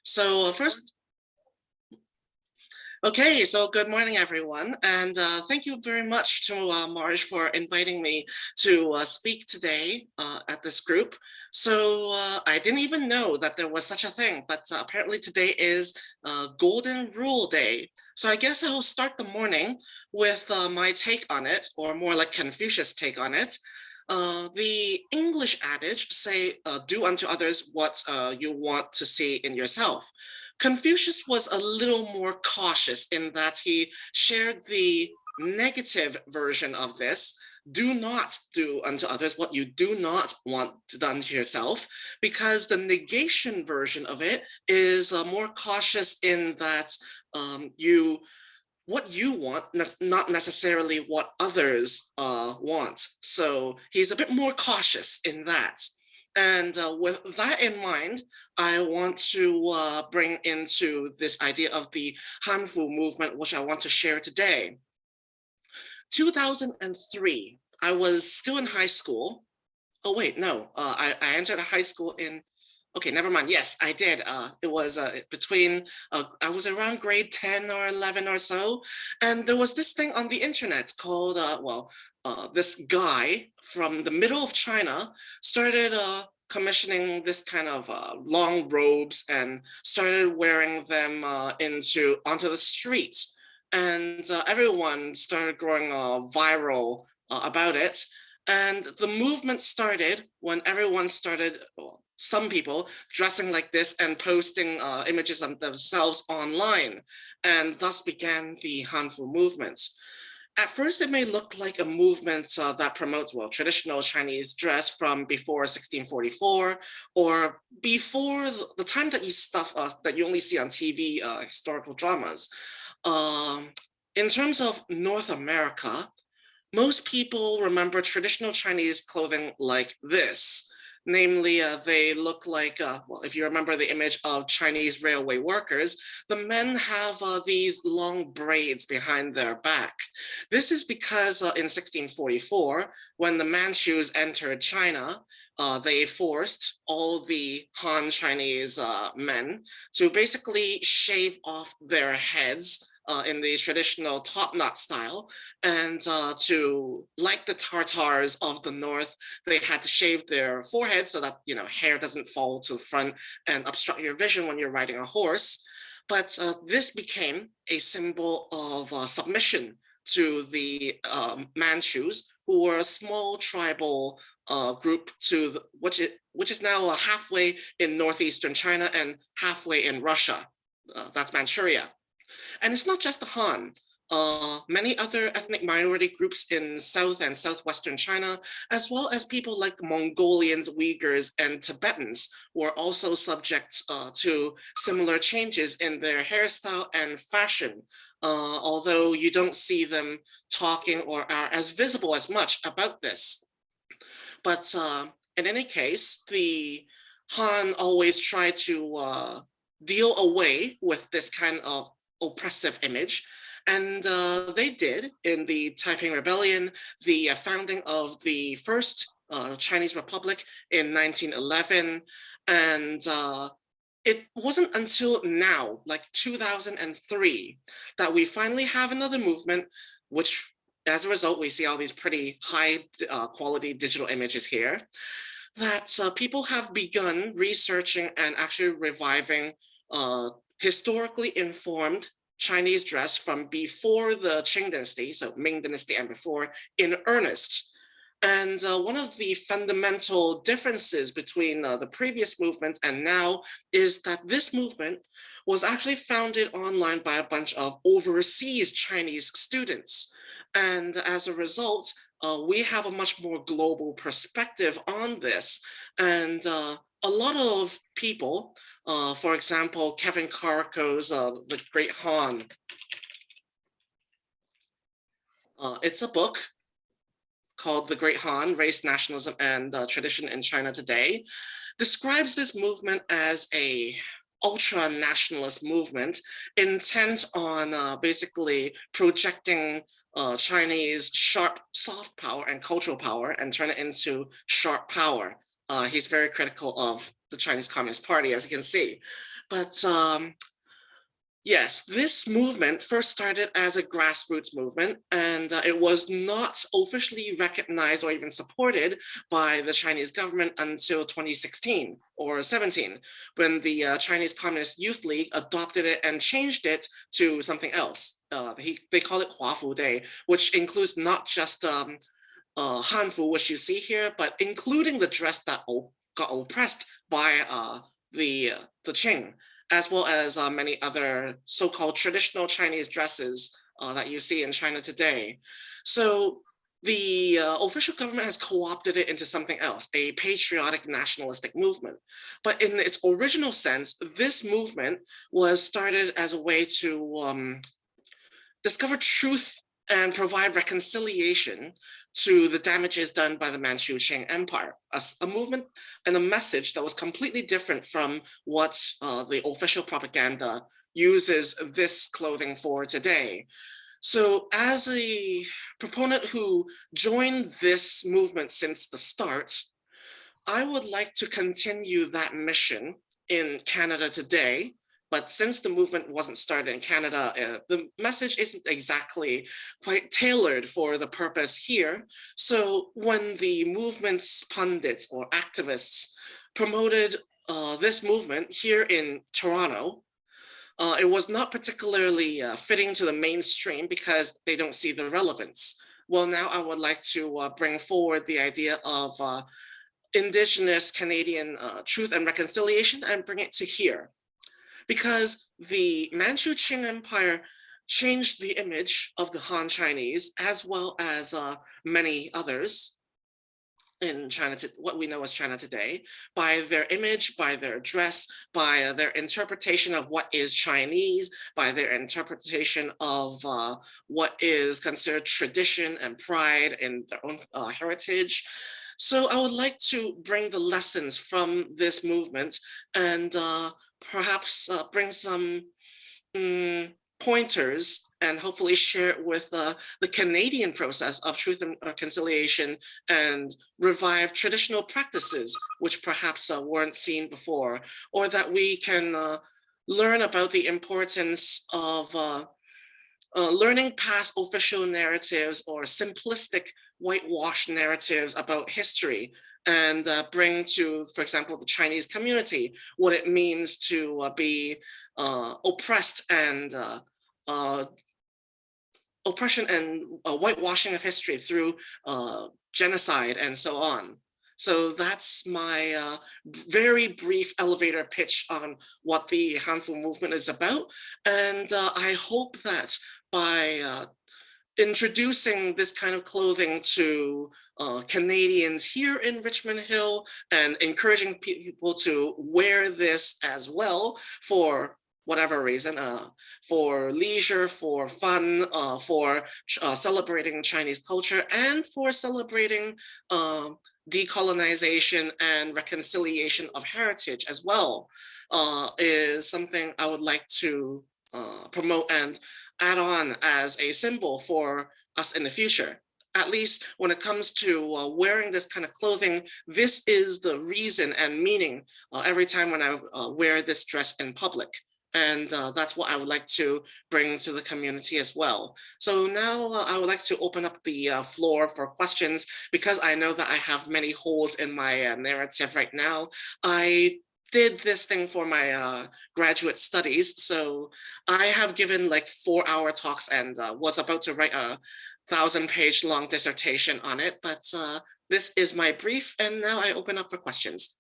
So first, okay, so good morning, everyone. And thank you very much to Marge for inviting me to speak today at this group. So I didn't even know that there was such a thing, but apparently today is Golden Rule Day. So I guess I'll start the morning with my take on it, or more like Confucius' take on it. The English adage say, do unto others what you want to see in yourself. Confucius was a little more cautious in that he shared the negative version of this. Do not do unto others what you do not want done to yourself, because the negation version of it is more cautious in that what you want, not necessarily what others want. So he's a bit more cautious in that. And with that in mind, I want to bring into this idea of the Hanfu movement, which I want to share today. 2003, I was still in high school. Oh, wait, no, I entered a high school in, okay, never mind. Yes, I did. It was between, I was around grade 10 or 11 or so. And there was this thing on the internet called, this guy from the middle of China started commissioning this kind of long robes and started wearing them onto the street. And everyone started growing viral about it. And the movement started when everyone started, well, some people dressing like this and posting images of themselves online, and thus began the Hanfu movement. At first, it may look like a movement that promotes, well, traditional Chinese dress from before 1644, or before the time that you only see on TV historical dramas. In terms of North America, most people remember traditional Chinese clothing like this. Namely, they look like, well, if you remember the image of Chinese railway workers, the men have these long braids behind their back. This is because in 1644, when the Manchus entered China, they forced all the Han Chinese men to basically shave off their heads in the traditional top knot style, and like the Tartars of the north, they had to shave their foreheads so that hair doesn't fall to the front and obstruct your vision when you're riding a horse. But this became a symbol of submission to the Manchus, who were a small tribal group which is now halfway in northeastern China and halfway in Russia. That's Manchuria. And it's not just the Han. Many other ethnic minority groups in South and Southwestern China, as well as people like Mongolians, Uyghurs, and Tibetans, were also subject to similar changes in their hairstyle and fashion, although you don't see them talking or are as visible as much about this. But in any case, the Han always try to deal away with this kind of oppressive image. And they did in the Taiping Rebellion, the founding of the first Chinese Republic in 1911. And it wasn't until now, like 2003, that we finally have another movement, which as a result, we see all these pretty high quality digital images here, that people have begun researching and actually reviving historically informed Chinese dress from before the Qing dynasty, so Ming dynasty and before, in earnest. And one of the fundamental differences between the previous movements and now is that this movement was actually founded online by a bunch of overseas Chinese students. And as a result, we have a much more global perspective on this. And a lot of people, for example, Kevin Carco's The Great Han. It's a book called The Great Han, Race, Nationalism, and Tradition in China Today, describes this movement as a ultra-nationalist movement intent on basically projecting Chinese sharp soft power and cultural power and turn it into sharp power. He's very critical of the Chinese Communist Party, as you can see. But yes, this movement first started as a grassroots movement, and it was not officially recognized or even supported by the Chinese government until 2016 or 17, when the Chinese Communist Youth League adopted it and changed it to something else. They call it Huafu Day, which includes not just Hanfu, which you see here, but including the dress that got oppressed by the Qing, as well as many other so-called traditional Chinese dresses that you see in China today. So the official government has co-opted it into something else, a patriotic nationalistic movement. But in its original sense, this movement was started as a way to discover truth and provide reconciliation to the damages done by the Manchu Qing Empire, a movement and a message that was completely different from what the official propaganda uses this clothing for today. So as a proponent who joined this movement since the start, I would like to continue that mission in Canada today. But since the movement wasn't started in Canada, the message isn't exactly quite tailored for the purpose here. So when the movement's pundits or activists promoted this movement here in Toronto, it was not particularly fitting to the mainstream because they don't see the relevance. Well, now I would like to bring forward the idea of Indigenous Canadian truth and reconciliation and bring it to here. Because the Manchu Qing Empire changed the image of the Han Chinese as well as many others in China, what we know as China today, by their image, by their dress, by their interpretation of what is Chinese, by their interpretation of what is considered tradition and pride in their own heritage. So I would like to bring the lessons from this movement and perhaps bring some pointers and hopefully share it with the Canadian process of truth and reconciliation and revive traditional practices which perhaps weren't seen before, or that we can learn about the importance of learning past official narratives or simplistic whitewash narratives about history and bring to, for example, the Chinese community, what it means to be oppressed and oppression and whitewashing of history through genocide and so on. So that's my very brief elevator pitch on what the Hanfu movement is about. And I hope that by introducing this kind of clothing to Canadians here in Richmond Hill and encouraging people to wear this as well for whatever reason, for leisure, for fun, for celebrating Chinese culture, and for celebrating decolonization and reconciliation of heritage as well, is something I would like to promote and add on as a symbol for us in the future. At least when it comes to wearing this kind of clothing, this is the reason and meaning every time when I wear this dress in public. And that's what I would like to bring to the community as well. So now I would like to open up the floor for questions, because I know that I have many holes in my narrative right now. I did this thing for my graduate studies, so I have given like 4-hour talks and was about to write a 1,000-page long dissertation on it, but this is my brief, and now I open up for questions.